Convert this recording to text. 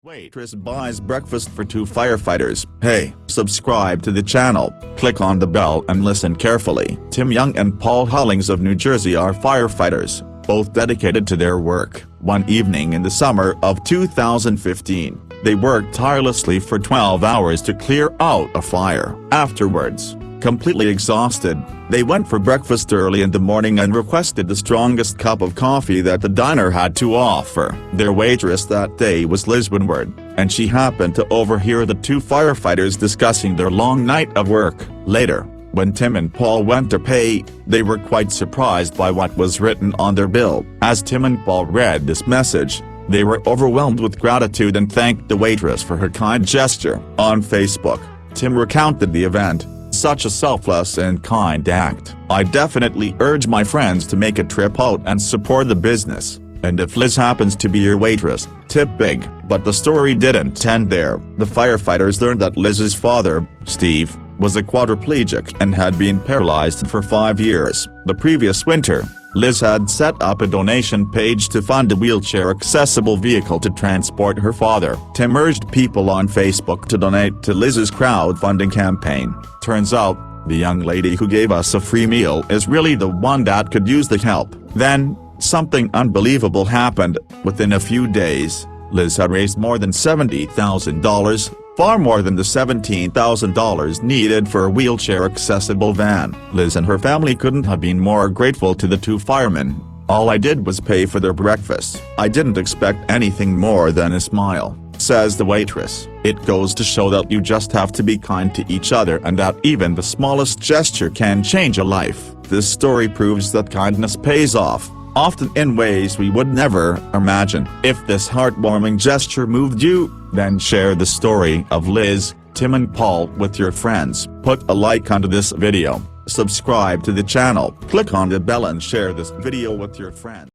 Waitress buys breakfast for two firefighters. Hey, subscribe to the channel, click on the bell and listen carefully. Tim Young and Paul Hollings of New Jersey are firefighters, both dedicated to their work. One evening in the summer of 2015, they worked tirelessly for 12 hours to clear out a fire. Afterwards, completely exhausted, they went for breakfast early in the morning and requested the strongest cup of coffee that the diner had to offer. Their waitress that day was Liz Winward, and she happened to overhear the two firefighters discussing their long night of work. Later, when Tim and Paul went to pay, they were quite surprised by what was written on their bill. As Tim and Paul read this message, they were overwhelmed with gratitude and thanked the waitress for her kind gesture. On Facebook, Tim recounted the event. "Such a selfless and kind act. I definitely urge my friends to make a trip out and support the business, and if Liz happens to be your waitress, tip big." But the story didn't end there. The firefighters learned that Liz's father, Steve, was a quadriplegic and had been paralyzed for 5 years. The previous winter, Liz had set up a donation page to fund a wheelchair-accessible vehicle to transport her father. Tim urged people on Facebook to donate to Liz's crowdfunding campaign. Turns out, the young lady who gave us a free meal is really the one that could use the help. Then, something unbelievable happened. Within a few days, Liz had raised more than $70,000, far more than the $17,000 needed for a wheelchair-accessible van. Liz and her family couldn't have been more grateful to the two firemen. "All I did was pay for their breakfast. I didn't expect anything more than a smile," says the waitress. It goes to show that you just have to be kind to each other and that even the smallest gesture can change a life. This story proves that kindness pays off, often in ways we would never imagine. If this heartwarming gesture moved you, then share the story of Liz, Tim and Paul with your friends. Put a like onto this video, subscribe to the channel, click on the bell and share this video with your friends.